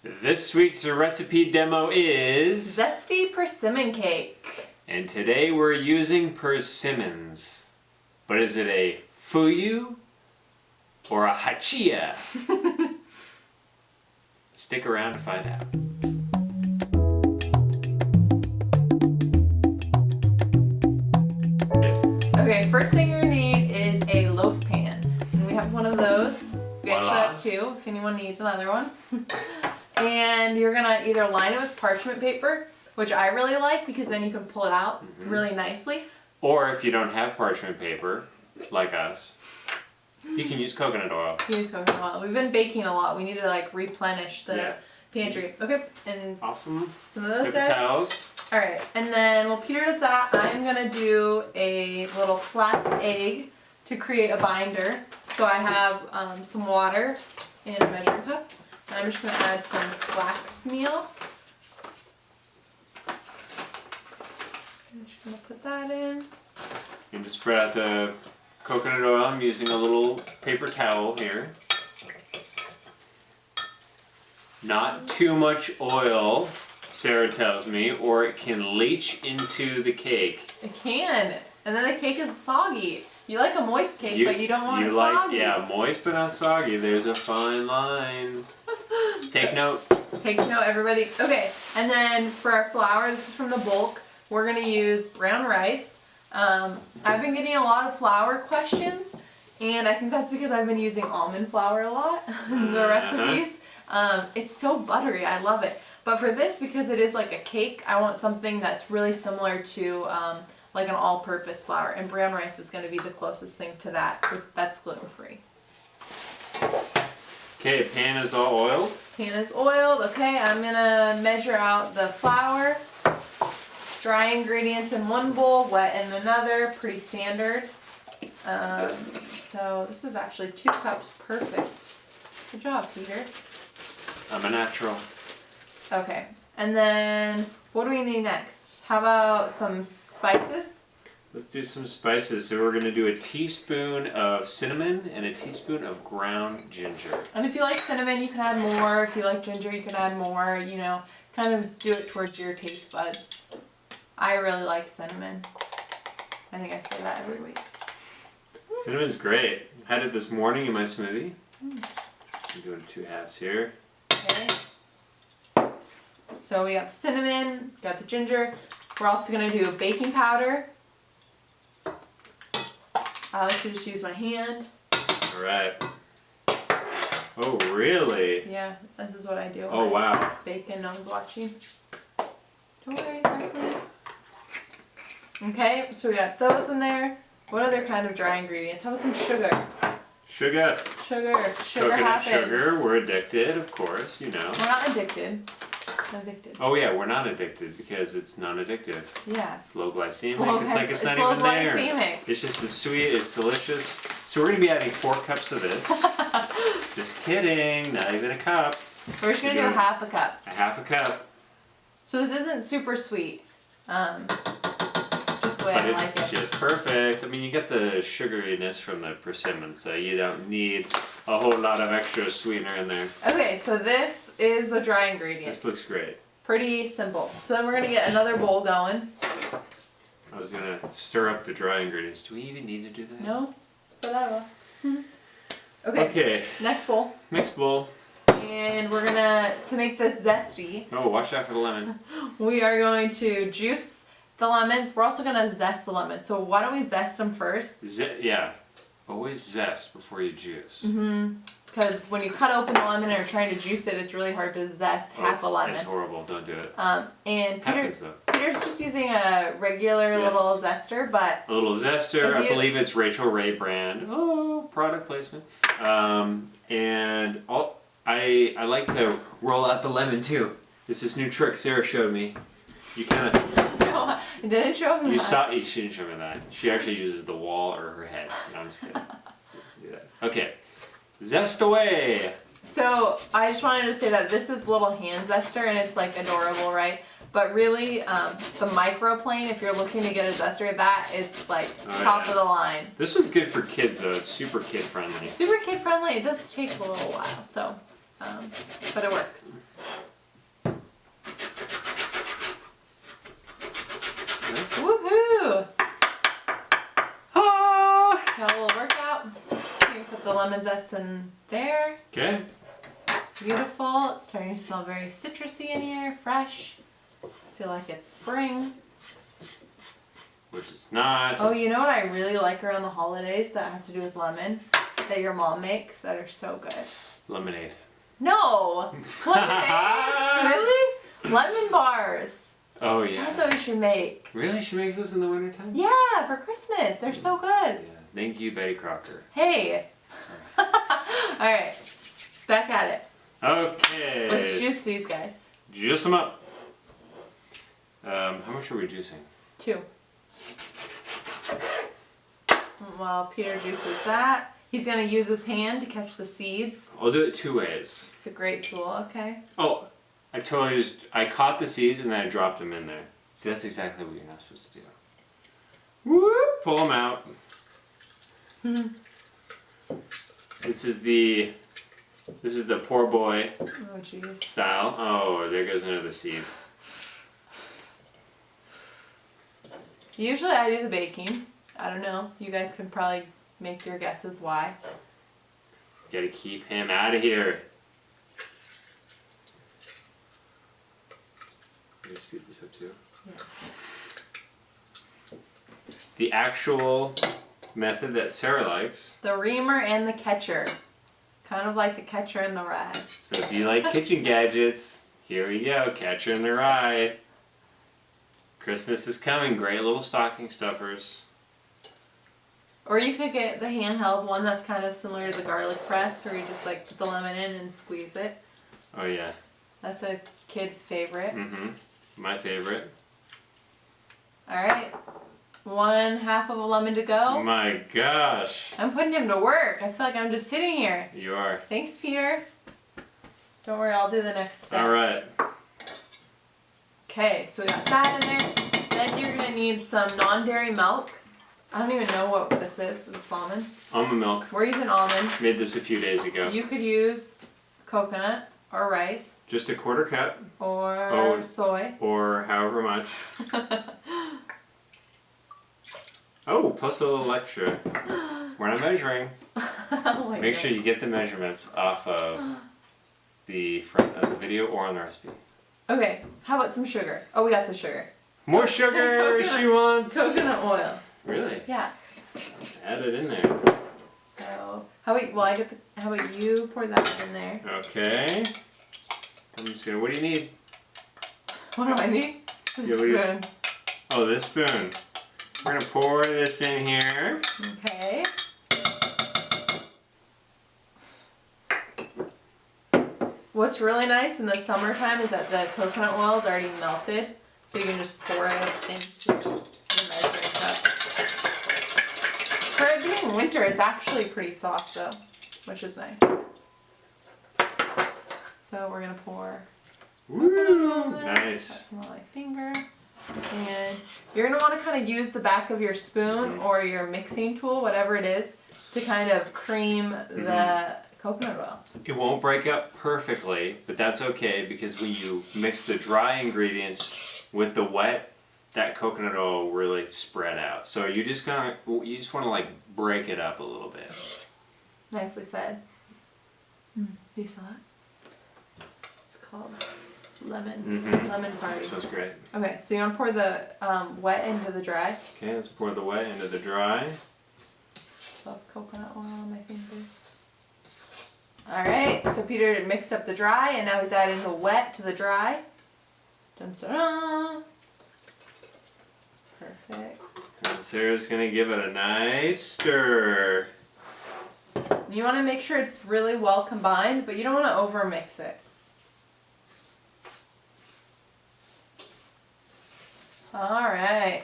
This week's recipe demo is Zesty Persimmon Cake. And today we're using persimmons. But is it a fuyu or a hachia? Stick around to find out. Okay, first thing you're gonna need is a loaf pan. And we have one of those. We actually have two if anyone needs another one. And you're gonna either line it with parchment paper, which I really like because then you can pull it out really nicely. Or if you don't have parchment paper, like us, you can use coconut oil. Use coconut oil. We've been baking a lot. We need to like replenish the pantry. Okay, and awesome. Some of those paper guys. towels. All right, and then while Peter does that, I'm gonna do a little flax egg to create a binder. So I have some water in a measuring cup. And I'm just gonna add some flax meal. I'm just gonna put that in. And just spread out the coconut oil. I'm using a little paper towel here. Not too much oil, Sarah tells me, or it can leach into the cake. It can, and then the cake is soggy. You like a moist cake, but you don't want it soggy. Yeah, moist but not soggy. There's a fine line. Take note. Take note, everybody. Okay, and then for our flour, this is from the bulk. We're gonna use brown rice. I've been getting a lot of flour questions, and I think that's because I've been using almond flour a lot in the recipes. It's so buttery, I love it. But for this, because it is like a cake, I want something that's really similar to like an all-purpose flour, and brown rice is gonna be the closest thing to that. That's gluten-free. Okay, pan is all oiled. Pan is oiled. Okay, I'm gonna measure out the flour. Dry ingredients in one bowl, wet in another, pretty standard. So this is actually 2 cups, perfect. Good job, Peter. I'm a natural. Okay, and then what do we need next? How about some spices? Let's do some spices. So we're gonna do a teaspoon of cinnamon and a teaspoon of ground ginger. And if you like cinnamon, you can add more. If you like ginger, you can add more. You know, kind of do it towards your taste buds. I really like cinnamon. I think I say that every week. Cinnamon's great. Had it this morning in my smoothie. I'm doing 2 halves here. Okay. So we got the cinnamon, got the ginger. We're also gonna do baking powder. I like to just use my hand. All right. Oh, really? Yeah, this is what I do. Oh, wow. Bacon, no one's watching. Don't worry, Franklin. Okay, so we got those in there. What other kind of dry ingredients? How about some sugar? Sugar. Sugar Coconut happens. sugar. We're addicted, of course, you know. We're not addicted. Addicted. Oh yeah, we're not addicted because it's non-addictive. Yeah. It's low glycemic. It's like it's not even there. Glycemic. It's just as sweet. It's delicious. So we're gonna be adding 4 cups of this. Just kidding. Not even a cup. We're just gonna do a half a cup. A half a cup. So this isn't super sweet. Just the way But I like it's it. just perfect. I mean, you get the sugariness from the persimmon, so you don't need a whole lot of extra sweetener in there. Okay, so this is the dry ingredients. This looks great. Pretty simple. So then we're gonna get another bowl going. I was gonna stir up the dry ingredients. Do we even need to do that? No? Whatever. Okay. Okay. Next bowl. Next bowl. And we're gonna, to make this zesty, Oh, watch out for the lemon. we are going to juice the lemons. We're also gonna zest the lemons. So why don't we zest them first? Yeah. Always zest before you juice. Because when you cut open the lemon and are trying to juice it, it's really hard to zest half a lemon. It's horrible. Don't do it. And Happens though. Peter's just using a regular little zester, but A little zester. I believe it's Rachel Ray brand. Oh, product placement. And I like to roll out the lemon too. This is new trick Sarah showed me. You kind of. no, it didn't show me You that. saw. She didn't show me that. She actually uses the wall or her head. No, I'm just kidding. Do that. Okay. Zest away. So I just wanted to say that this is little hand zester and it's like adorable, right? But really, the microplane, if you're looking to get a zester, that is like top of the line. This one's good for kids though. It's super kid friendly. Super kid friendly. It does take a little while, so, but it works. zest in there. Okay. Beautiful. It's starting to smell very citrusy in here, fresh. I feel like it's spring. Which is not. Oh, you know what I really like around the holidays that has to do with lemon? That your mom makes that are so good. Lemonade. No! Lemonade? Really? Lemon bars. Oh yeah. That's what we should make. Really? She makes this in the wintertime? Yeah, for Christmas. They're so good. Yeah. Thank you, Betty Crocker. Hey. Alright. Back at it. Okay. Let's juice these guys. Juice them up. How much are we juicing? 2. While Peter juices that, he's going to use his hand to catch the seeds. I'll do it 2 ways. It's a great tool, okay? Oh, I caught the seeds and then I dropped them in there. See, that's exactly what you're not supposed to do. Whoop! Pull them out. This is the poor boy Oh, jeez. style. Oh, there goes another seed. Usually I do the baking. I don't know. You guys can probably make your guesses why. Gotta keep him out of here. Can you speed this up too? Yes. The actual method that Sarah likes. The reamer and the catcher. Kind of like the catcher in the rye. So if you like kitchen gadgets, here we go. Catcher in the rye. Christmas is coming. Great little stocking stuffers. Or you could get the handheld one that's kind of similar to the garlic press, where you just like put the lemon in and squeeze it. Oh yeah. That's a kid favorite. Mm-hmm. My favorite. Alright. 1/2 of a lemon to Oh go. my gosh. I'm putting him to work. I feel like I'm just sitting here. You are. Thanks, Peter. Don't worry, I'll do the next steps. Alright. Okay, so we got that in there. Then you're gonna need some non-dairy milk. I don't even know what this is. Is this almond? Almond milk. We're using almond. Made this a few days ago. You could use coconut or rice Just a 1/4 cup or soy. or however much. Oh, plus a little extra. We're not measuring. Oh my Make God. sure you get the measurements off of the front of the video or on the recipe. Okay, how about some sugar? Oh, we got the sugar. More sugar she wants. Coconut oil. Really? Yeah. Let's add it in there. So, how about you pour that in there? Okay. I'm just gonna, what do you need? What do I need? A Yeah, we- spoon. Oh, this spoon. We're gonna pour this in here. Okay. What's really nice in the summertime is that the coconut oil is already melted, so you can just pour it into the measuring cup. For it being winter, it's actually pretty soft though, which is nice. So we're gonna pour Woo! Nice. that's not my finger. And you're gonna want to kind of use the back of your spoon or your mixing tool, whatever it is, to kind of cream the coconut oil. It won't break up perfectly, but that's okay because when you mix the dry ingredients with the wet, that coconut oil will really spread out. So you just want to like break it up a little bit. Nicely said. Do you saw that? It's called lemon party. This was great. Okay, so you want to pour the wet into the dry. Okay, let's pour the wet into the dry. Love coconut oil on my fingers. Alright, so Peter mixed up the dry and now he's adding the wet to the dry. Dun, dun, dun. Perfect. And Sarah's gonna give it a nice stir. You want to make sure it's really well combined, but you don't want to over mix it. Alright.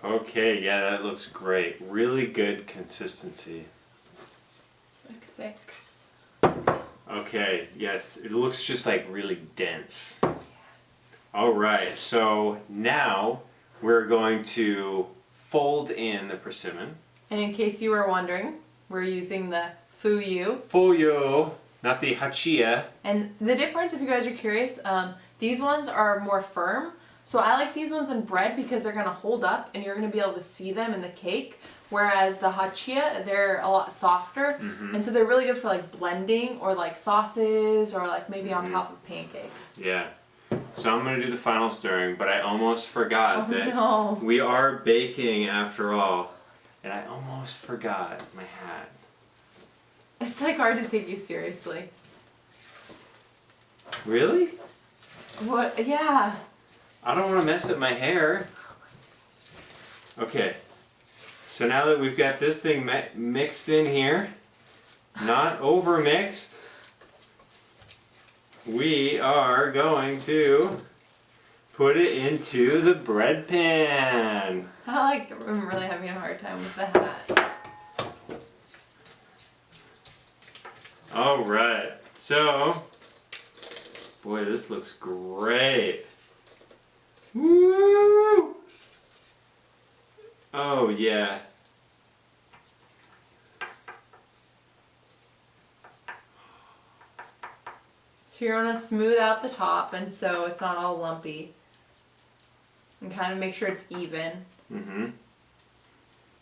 Okay, yeah, that looks great. Really good consistency. Thick. Okay, yes, it looks just like really dense. Alright, so now we're going to fold in the persimmon. And in case you were wondering, we're using the fuyu. Fuyu, not the hachia. And the difference, if you guys are curious, these ones are more firm. So I like these ones in bread because they're going to hold up and you're going to be able to see them in the cake. whereas the hot chia, they're a lot softer, and so they're really good for like blending or like sauces or like maybe on top of pancakes. Yeah. So I'm gonna do the final stirring, but I almost forgot that No. we are baking after all, and I almost forgot my hat. It's like hard to take you seriously. Really? What? Yeah. I don't want to mess up my hair. Okay. So now that we've got this thing mixed in here, not over mixed, we are going to put it into the bread pan. I'm really having a hard time with the hat. All right. So, boy, this looks great. Woo! Oh, yeah. So you're gonna smooth out the top and so it's not all lumpy. And kind of make sure it's even. Mm-hmm.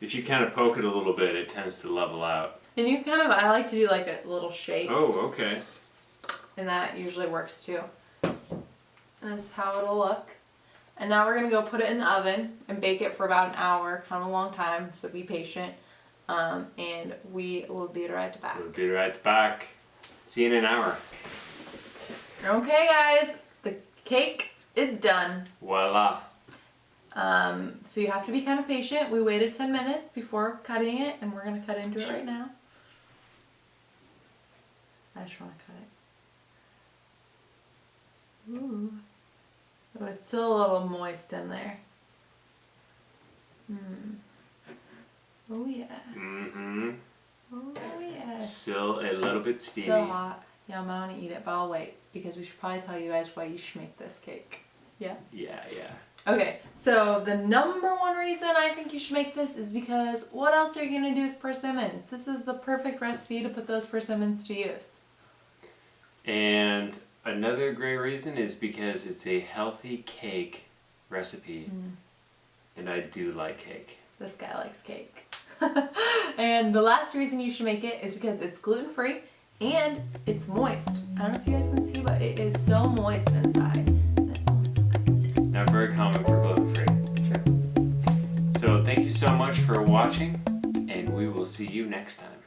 If you kind of poke it a little bit, it tends to level out. And you kind of, I like to do like a little shake. Oh, okay. And that usually works too. And that's how it'll look. And now we're gonna go put it in the oven and bake it for about an hour, kind of a long time, so be patient. And we will be right back. We'll be right back. See you in an hour. Okay guys, the cake is done. Voila. So you have to be kind of patient. We waited 10 minutes before cutting it, and we're gonna cut into it right now. I just wanna cut it. Ooh. Oh, it's still a little moist in there. Oh yeah. Mm-hmm. Oh yeah. Still a little bit steamy. So hot. Yum, I want to eat it, but I'll wait because we should probably tell you guys why you should make this cake. Yeah? Yeah, yeah. Okay, so the number one reason I think you should make this is because what else are you going to do with persimmons? This is the perfect recipe to put those persimmons to use. And another great reason is because it's a healthy cake recipe. And I do like cake. This guy likes cake. And the last reason you should make it is because it's gluten-free and it's moist. I don't know if you guys can see, but it is so moist inside. And it smells so good. Not very common for gluten-free. True. So thank you so much for watching, and we will see you next time.